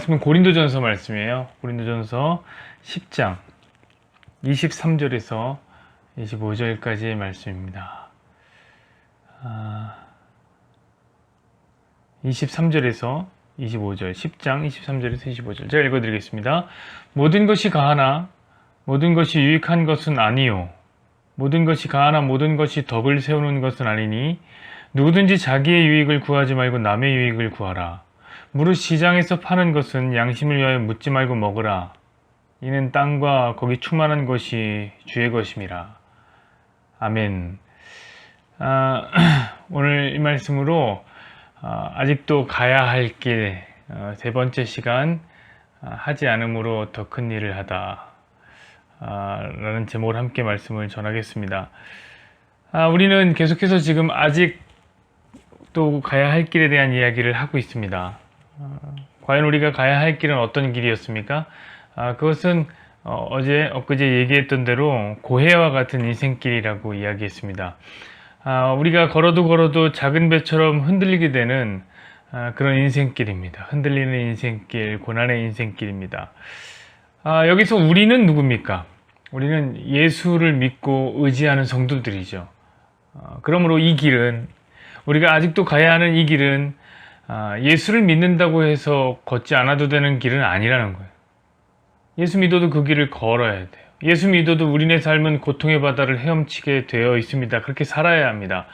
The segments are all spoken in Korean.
말씀은 고린도전서 말씀이에요. 고린도전서 10장 23절에서 25절까지의 말씀입니다. 23절에서 25절, 10장 23절에서 25절 제가 읽어드리겠습니다. 모든 것이 가하나 모든 것이 유익한 것은 아니요 모든 것이 가하나 모든 것이 덕을 세우는 것은 아니니 누구든지 자기의 유익을 구하지 말고 남의 유익을 구하라. 무릇 시장에서 파는 것은 양심을 위하여 묻지 말고 먹으라. 이는 땅과 거기 충만한 것이 주의 것임이라. 아멘. 오늘 이 말씀으로 아직도 가야 할 길 세 번째 시간 하지 않음으로 더 큰 일을 하다 라는 제목으로 함께 말씀을 전하겠습니다. 우리는 계속해서 지금 아직 또 가야 할 길에 대한 이야기를 하고 있습니다. 과연 우리가 가야 할 길은 어떤 길이었습니까? 그것은 엊그제 얘기했던 대로 고해와 같은 인생길이라고 이야기했습니다. 우리가 걸어도 작은 배처럼 흔들리게 되는 그런 인생길입니다. 흔들리는 인생길, 고난의 인생길입니다. 여기서 우리는 누굽니까? 우리는 예수를 믿고 의지하는 성도들이죠. 그러므로 이 길은, 우리가 아직도 가야 하는 이 길은 예수를 믿는다고 해서 걷지 않아도 되는 길은 아니라는 거예요. 예수 믿어도 그 길을 걸어야 돼요. 예수 믿어도 우리네 삶은 고통의 바다를 헤엄치게 되어 있습니다. 그렇게 살아야 합니다.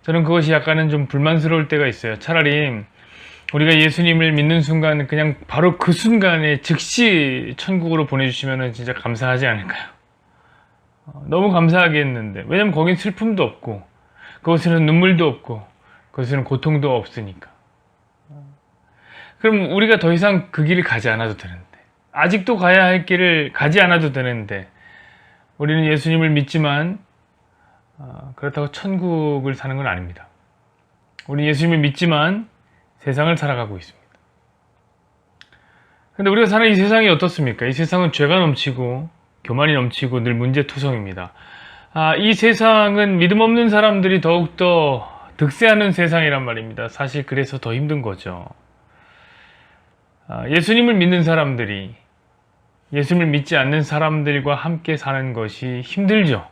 저는 그것이 약간은 좀 불만스러울 때가 있어요. 차라리 우리가 예수님을 믿는 순간 그냥 바로 그 순간에 즉시 천국으로 보내주시면 진짜 감사하지 않을까요? 너무 감사하겠는데, 왜냐면 거긴 슬픔도 없고 그것에는 눈물도 없고 그것에는 고통도 없으니까. 그럼 우리가 더 이상 그 길을 가지 않아도 되는데, 아직도 가야 할 길을 가지 않아도 되는데, 우리는 예수님을 믿지만 그렇다고 천국을 사는 건 아닙니다. 우리는 예수님을 믿지만 세상을 살아가고 있습니다. 근데 우리가 사는 이 세상이 어떻습니까? 이 세상은 죄가 넘치고 교만이 넘치고 늘 문제투성입니다. 이 세상은 믿음 없는 사람들이 더욱더 득세하는 세상이란 말입니다. 사실 그래서 더 힘든 거죠. 예수님을 믿는 사람들이 예수님을 믿지 않는 사람들과 함께 사는 것이 힘들죠.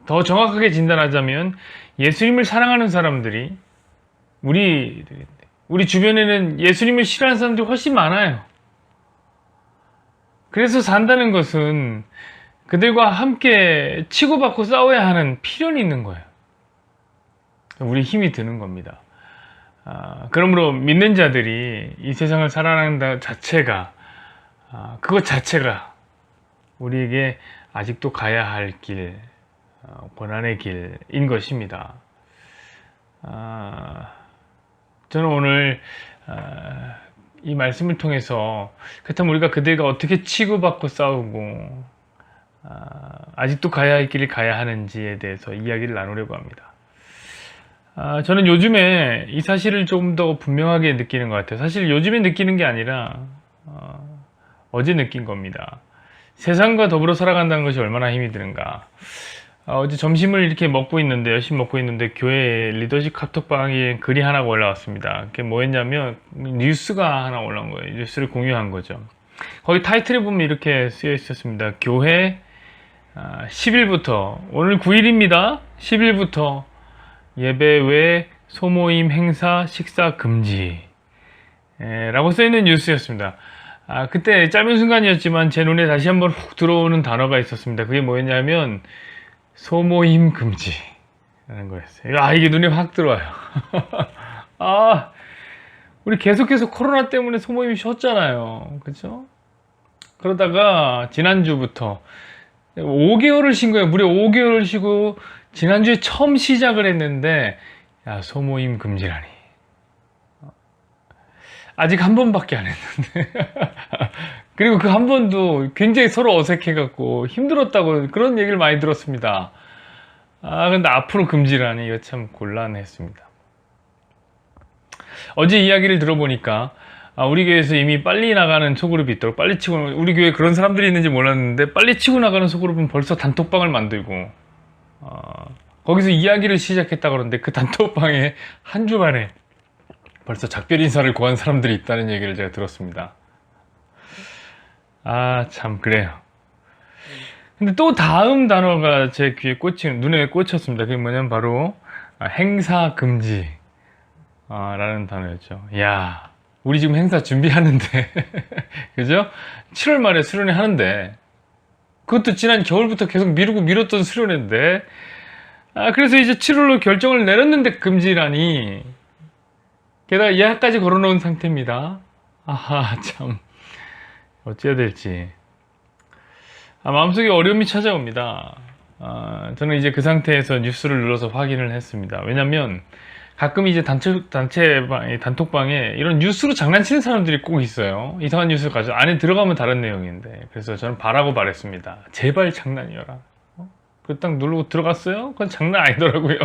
더 정확하게 진단하자면 예수님을 사랑하는 사람들이 우리 주변에는 예수님을 싫어하는 사람들이 훨씬 많아요. 그래서 산다는 것은 그들과 함께 치고받고 싸워야 하는 필연이 있는 거예요. 우리 힘이 드는 겁니다. 그러므로 믿는 자들이 이 세상을 살아가는 자체가, 그것 자체가 우리에게 아직도 가야 할 길, 고난의 길인 것입니다. 저는 오늘 이 말씀을 통해서, 그렇다면 우리가 그들과 어떻게 치고받고 싸우고 아직도 가야 할 길을 가야 하는지에 대해서 이야기를 나누려고 합니다. 저는 요즘에 이 사실을 좀 더 분명하게 느끼는 것 같아요. 사실 요즘에 느끼는 게 아니라 어제 느낀 겁니다. 세상과 더불어 살아간다는 것이 얼마나 힘이 드는가. 어제 점심을 이렇게 열심히 먹고 있는데 교회 리더십 카톡방에 글이 하나 올라왔습니다. 그게 뭐였냐면 뉴스가 하나 올라온 거예요. 뉴스를 공유한 거죠. 거기 타이틀에 보면 이렇게 쓰여 있었습니다. 교회 10일부터, 오늘 9일입니다. 10일부터 예배 외 소모임 행사 식사 금지 라고 써있는 뉴스였습니다. 그때 짧은 순간이었지만 제 눈에 다시 한번 훅 들어오는 단어가 있었습니다. 그게 뭐였냐면 소모임 금지라는 거였어요. 이게 눈에 확 들어와요. 우리 계속해서 코로나 때문에 소모임 쉬었잖아요. 그렇죠? 그러다가 지난주부터 5개월을 쉰 거예요. 무려 5개월을 쉬고 지난주에 처음 시작을 했는데, 소모임 금지라니. 아직 한 번밖에 안 했는데. 그리고 그 한 번도 굉장히 서로 어색해갖고 힘들었다고 그런 얘기를 많이 들었습니다. 근데 앞으로 금지라니, 이거 참 곤란했습니다. 어제 이야기를 들어보니까 우리 교회에서 이미 빨리 나가는 소그룹이 있도록, 빨리 치고, 우리 교회에 그런 사람들이 있는지 몰랐는데 빨리 치고 나가는 소그룹은 벌써 단톡방을 만들고 거기서 이야기를 시작했다 그러는데, 그 단톡방에 한 주 만에 벌써 작별 인사를 고한 사람들이 있다는 얘기를 제가 들었습니다. 아, 참 그래요. 근데 또 다음 단어가 제 눈에 꽂혔습니다. 그게 뭐냐면 바로 행사 금지 라는 단어였죠. 야, 우리 지금 행사 준비하는데 그죠? 7월 말에 수련회 하는데, 그것도 지난 겨울부터 계속 미루고 미뤘던 수련회인데, 그래서 이제 7월로 결정을 내렸는데 금지라니. 게다가 예약까지 걸어놓은 상태입니다. 아하, 참 어찌해야 될지. 마음속에 어려움이 찾아옵니다. 저는 이제 그 상태에서 뉴스를 눌러서 확인을 했습니다. 왜냐면 가끔 이제 단톡방에 이런 뉴스로 장난치는 사람들이 꼭 있어요. 이상한 뉴스 가지고 안에 들어가면 다른 내용인데, 그래서 저는 바라고 바랬습니다. 제발 장난이어라. 그 딱 누르고 들어갔어요? 그건 장난 아니더라고요.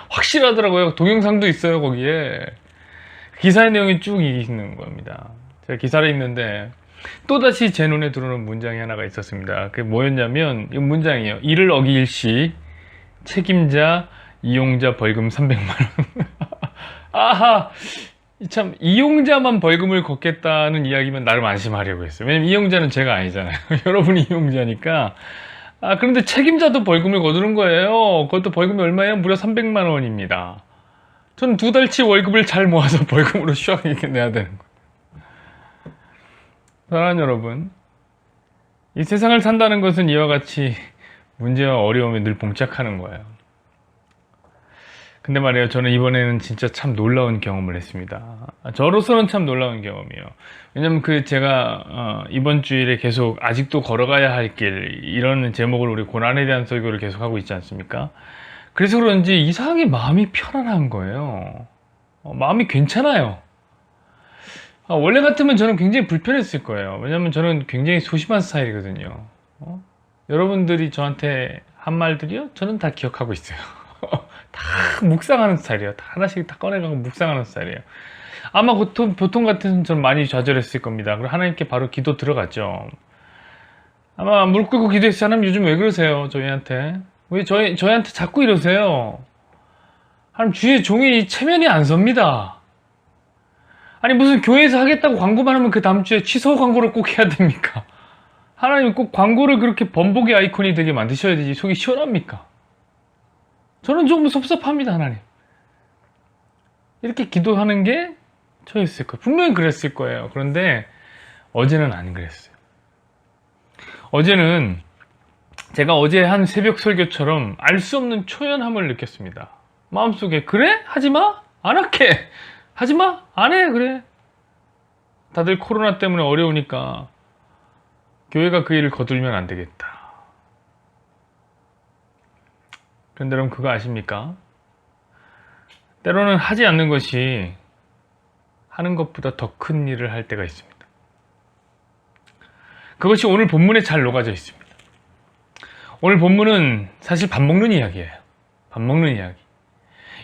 확실하더라고요. 동영상도 있어요, 거기에. 기사의 내용이 쭉 있는 겁니다. 제가 기사를 읽는데 또다시 제 눈에 들어오는 문장이 하나가 있었습니다. 그게 뭐였냐면, 이 문장이에요. 이를 어길 시 책임자 이용자 벌금 300만 원. 아하, 참 이용자만 벌금을 걷겠다는 이야기면 나름 안심하려고 했어요. 왜냐면 이용자는 제가 아니잖아요. 여러분이 이용자니까. 그런데 책임자도 벌금을 거두는 거예요. 그것도 벌금이 얼마예요? 무려 300만 원입니다. 저는 2달치 월급을 잘 모아서 벌금으로 슈하게 내야 되는 거예요. 사랑하는 여러분, 이 세상을 산다는 것은 이와 같이 문제와 어려움에 늘 봉착하는 거예요. 근데 말이에요, 저는 이번에는 진짜 참 놀라운 경험을 했습니다. 저로서는 참 놀라운 경험이에요. 왜냐면 제가 이번 주일에 계속 아직도 걸어가야 할 길, 이런 제목으로 우리 고난에 대한 설교를 계속 하고 있지 않습니까? 그래서 그런지 이상하게 마음이 편안한 거예요. 마음이 괜찮아요. 원래 같으면 저는 굉장히 불편했을 거예요. 왜냐면 저는 굉장히 소심한 스타일이거든요. 여러분들이 저한테 한 말들이요? 저는 다 기억하고 있어요. 다 묵상하는 스타일이에요. 다 하나씩 다 꺼내가고 묵상하는 스타일이에요. 아마 보통 같은 전 많이 좌절했을 겁니다. 그리고 하나님께 바로 기도 들어갔죠. 아마 무릎 꿇고 기도했어요. 하나님 요즘 왜 그러세요? 저희한테. 왜 저희한테 자꾸 이러세요? 하나님, 주의 종이 체면이 안 섭니다. 아니, 무슨 교회에서 하겠다고 광고만 하면 그 다음 주에 취소 광고를 꼭 해야 됩니까? 하나님, 꼭 광고를 그렇게 번복의 아이콘이 되게 만드셔야 되지 속이 시원합니까? 저는 좀 섭섭합니다. 하나님, 이렇게 기도하는 게 저였을 거예요. 분명히 그랬을 거예요. 그런데 어제는 안 그랬어요. 어제는 제가 어제 한 새벽 설교처럼 알 수 없는 초연함을 느꼈습니다. 마음속에, 그래? 하지마? 안 할게. 하지마? 안 해. 그래. 다들 코로나 때문에 어려우니까 교회가 그 일을 거들면 안 되겠다. 그런데 여러분, 그거 아십니까? 때로는 하지 않는 것이 하는 것보다 더 큰 일을 할 때가 있습니다. 그것이 오늘 본문에 잘 녹아져 있습니다. 오늘 본문은 사실 밥 먹는 이야기예요. 밥 먹는 이야기.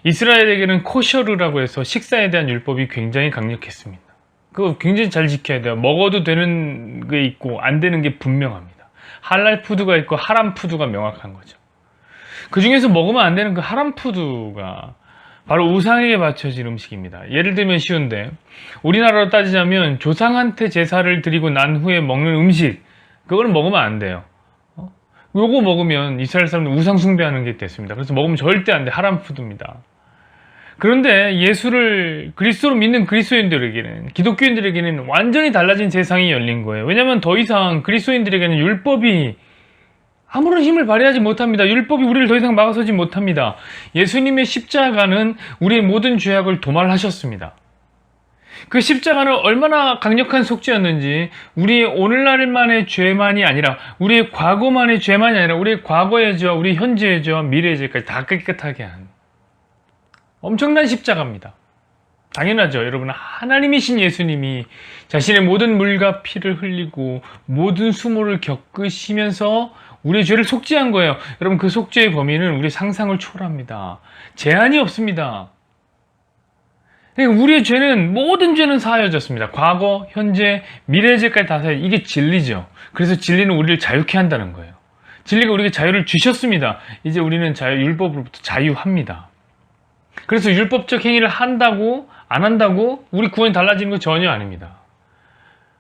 이스라엘에게는 코셔르라고 해서 식사에 대한 율법이 굉장히 강력했습니다. 그거 굉장히 잘 지켜야 돼요. 먹어도 되는 게 있고 안 되는 게 분명합니다. 할랄 푸드가 있고 하람 푸드가 명확한 거죠. 그 중에서 먹으면 안 되는 그 하람 푸드가 바로 우상에게 바쳐진 음식입니다. 예를 들면 쉬운데, 우리나라로 따지자면 조상한테 제사를 드리고 난 후에 먹는 음식, 그거는 먹으면 안 돼요. 요거 먹으면 이스라엘 사람들 우상 숭배하는 게 됐습니다. 그래서 먹으면 절대 안 돼. 하람 푸드입니다. 그런데 예수를 그리스도로 믿는 그리스도인들에게는, 기독교인들에게는 완전히 달라진 세상이 열린 거예요. 왜냐하면 더 이상 그리스도인들에게는 율법이 아무런 힘을 발휘하지 못합니다. 율법이 우리를 더 이상 막아서지 못합니다. 예수님의 십자가는 우리의 모든 죄악을 도말하셨습니다. 그 십자가는 얼마나 강력한 속죄였는지, 우리의 오늘날만의 죄만이 아니라, 우리의 과거만의 죄만이 아니라 우리의 과거의 죄와 우리 현재의 죄와 미래의 죄까지 다 깨끗하게 한 엄청난 십자가입니다. 당연하죠. 여러분, 하나님이신 예수님이 자신의 모든 물과 피를 흘리고 모든 수모를 겪으시면서 우리의 죄를 속죄한 거예요. 여러분, 그 속죄의 범위는 우리 상상을 초월합니다. 제한이 없습니다. 우리의 죄는, 모든 죄는 사하여졌습니다. 과거, 현재, 미래의 죄까지 다 사하여. 이게 진리죠. 그래서 진리는 우리를 자유케 한다는 거예요. 진리가 우리에게 자유를 주셨습니다. 이제 우리는 율법으로부터 자유합니다. 그래서 율법적 행위를 한다고 안 한다고 우리 구원이 달라지는 거 전혀 아닙니다.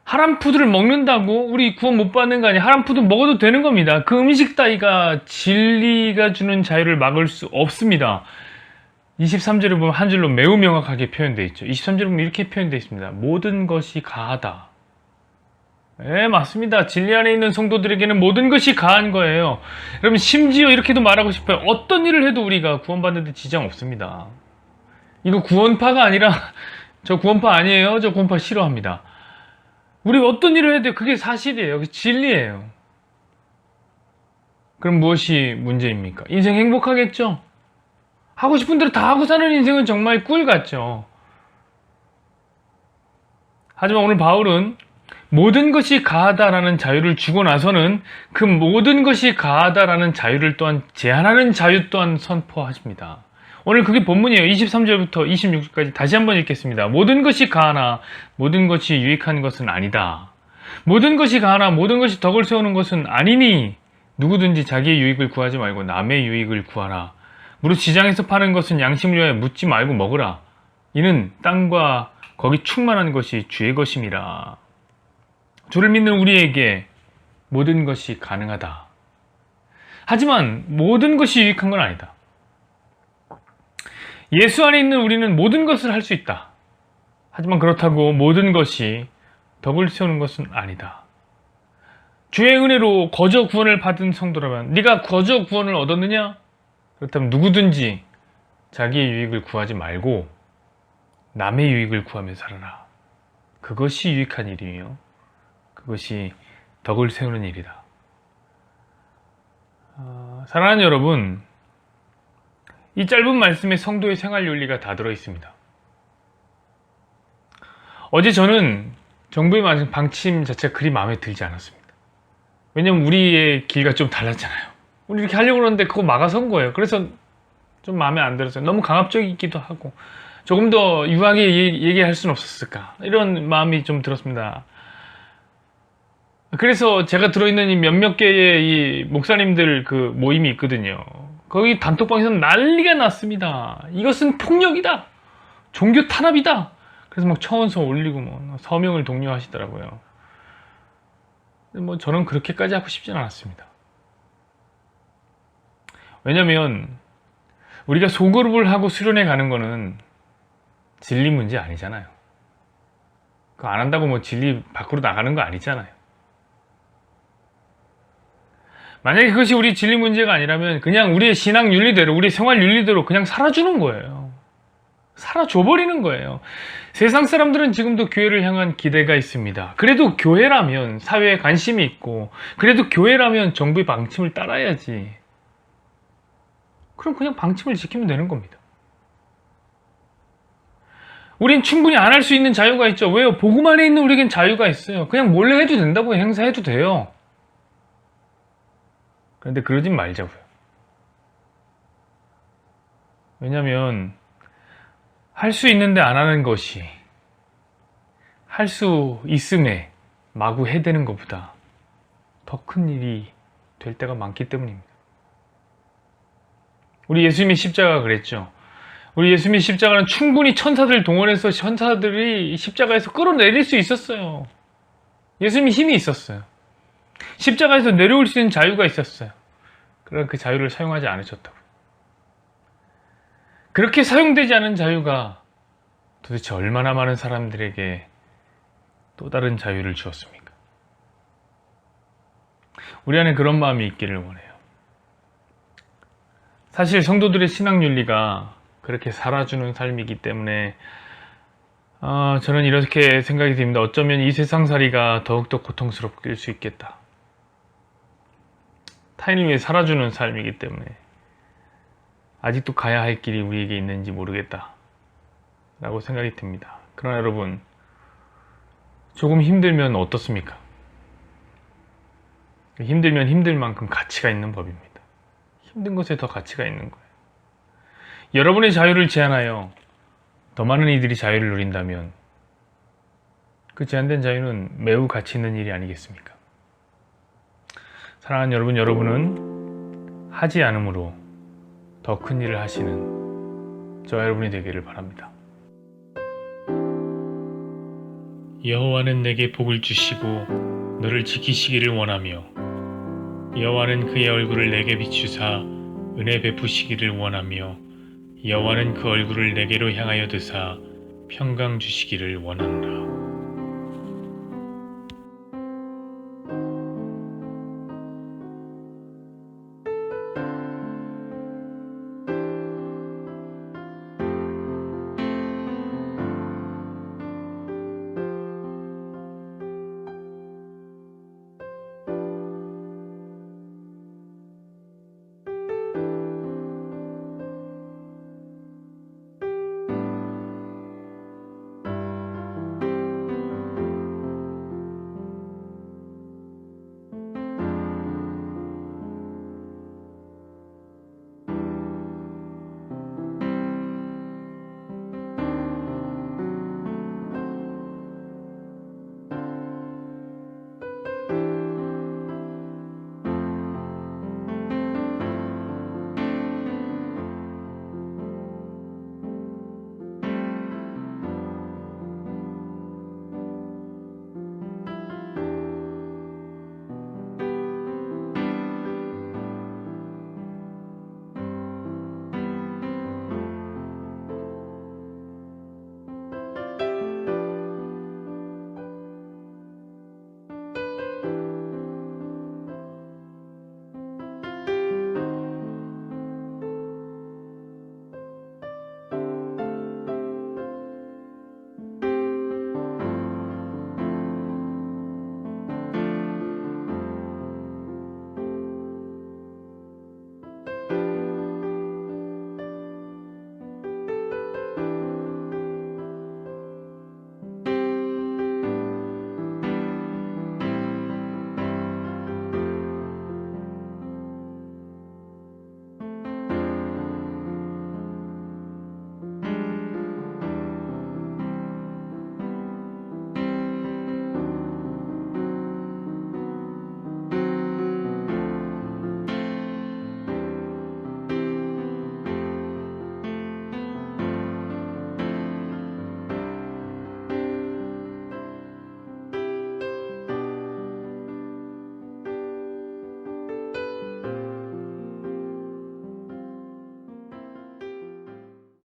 하람 푸드를 먹는다고 우리 구원 못 받는 거 아니에요. 하람 푸드 먹어도 되는 겁니다. 그 음식 따위가 진리가 주는 자유를 막을 수 없습니다. 23절을 보면 한 줄로 매우 명확하게 표현되어 있죠. 23절을 보면 이렇게 표현되어 있습니다. 모든 것이 가하다. 네, 맞습니다. 진리 안에 있는 성도들에게는 모든 것이 가한 거예요. 여러분, 심지어 이렇게도 말하고 싶어요. 어떤 일을 해도 우리가 구원받는 데 지장 없습니다. 이거 구원파가 아니라 저 구원파 아니에요. 저 구원파 싫어합니다. 우리 어떤 일을 해도 그게 사실이에요. 그게 진리예요. 그럼 무엇이 문제입니까? 인생 행복하겠죠? 하고 싶은 대로 다 하고 사는 인생은 정말 꿀 같죠. 하지만 오늘 바울은 모든 것이 가하다라는 자유를 주고 나서는 그 모든 것이 가하다라는 자유를 또한 제한하는 자유 또한 선포하십니다. 오늘 그게 본문이에요. 23절부터 26절까지 다시 한번 읽겠습니다. 모든 것이 가하나 모든 것이 유익한 것은 아니다. 모든 것이 가하나 모든 것이 덕을 세우는 것은 아니니 누구든지 자기의 유익을 구하지 말고 남의 유익을 구하라. 무릇 시장에서 파는 것은 양심을 위하여 묻지 말고 먹으라. 이는 땅과 거기 충만한 것이 주의 것임이라. 주를 믿는 우리에게 모든 것이 가능하다. 하지만 모든 것이 유익한 건 아니다. 예수 안에 있는 우리는 모든 것을 할 수 있다. 하지만 그렇다고 모든 것이 덕을 세우는 것은 아니다. 주의 은혜로 거저 구원을 받은 성도라면 네가 거저 구원을 얻었느냐? 그렇다면 누구든지 자기의 유익을 구하지 말고 남의 유익을 구하며 살아라. 그것이 유익한 일이며 그것이 덕을 세우는 일이다. 사랑하는 여러분, 이 짧은 말씀에 성도의 생활 윤리가 다 들어있습니다. 어제 저는 정부의 방침 자체가 그리 마음에 들지 않았습니다. 왜냐면 우리의 길과 좀 달랐잖아요. 우리 이렇게 하려고 그러는데 그거 막아선 거예요. 그래서 좀 마음에 안 들었어요. 너무 강압적이기도 하고 조금 더 유하게 얘기할 수는 없었을까, 이런 마음이 좀 들었습니다. 그래서 제가 들어있는 이 몇몇 개의 이 목사님들 그 모임이 있거든요. 거기 단톡방에서 난리가 났습니다. 이것은 폭력이다, 종교 탄압이다. 그래서 막 청원서 올리고 뭐 서명을 독려하시더라고요. 뭐 저는 그렇게까지 하고 싶진 않았습니다. 왜냐면 우리가 소그룹을 하고 수련회 가는 거는 진리 문제 아니잖아요. 그거 안 한다고 뭐 진리 밖으로 나가는 거 아니잖아요. 만약에 그것이 우리 진리 문제가 아니라면 그냥 우리의 신앙 윤리대로, 우리 생활 윤리대로 그냥 살아주는 거예요. 살아줘버리는 거예요. 세상 사람들은 지금도 교회를 향한 기대가 있습니다. 그래도 교회라면 사회에 관심이 있고, 그래도 교회라면 정부의 방침을 따라야지. 그럼 그냥 방침을 지키면 되는 겁니다. 우린 충분히 안 할 수 있는 자유가 있죠. 왜요? 복음 안에 있는 우리에겐 자유가 있어요. 그냥 몰래 해도 된다고, 행사해도 돼요. 그런데 그러진 말자고요. 왜냐면 할 수 있는데 안 하는 것이 할 수 있음에 마구 해대는 것보다 더 큰 일이 될 때가 많기 때문입니다. 우리 예수님의 십자가가 그랬죠. 우리 예수님의 십자가는 충분히 천사들 동원해서 천사들이 십자가에서 끌어내릴 수 있었어요. 예수님이 힘이 있었어요. 십자가에서 내려올 수 있는 자유가 있었어요. 그러나 그 자유를 사용하지 않으셨다고. 그렇게 사용되지 않은 자유가 도대체 얼마나 많은 사람들에게 또 다른 자유를 주었습니까? 우리 안에 그런 마음이 있기를 원해요. 사실 성도들의 신앙 윤리가 그렇게 살아주는 삶이기 때문에 저는 이렇게 생각이 듭니다. 어쩌면 이 세상살이가 더욱더 고통스럽게 수 있겠다. 타인을 위해 살아주는 삶이기 때문에 아직도 가야 할 길이 우리에게 있는지 모르겠다 라고 생각이 듭니다. 그러나 여러분, 조금 힘들면 어떻습니까? 힘들면 힘들 만큼 가치가 있는 법입니다. 힘든 것에 더 가치가 있는 거예요. 여러분의 자유를 제한하여 더 많은 이들이 자유를 누린다면 그 제한된 자유는 매우 가치 있는 일이 아니겠습니까? 사랑하는 여러분, 여러분은 하지 않음으로 더 큰 일을 하시는 저와 여러분이 되기를 바랍니다. 여호와는 내게 복을 주시고 너를 지키시기를 원하며 여호와는 그의 얼굴을 내게 비추사 은혜 베푸시기를 원하며 여호와는 그 얼굴을 내게로 향하여 드사 평강 주시기를 원하노라.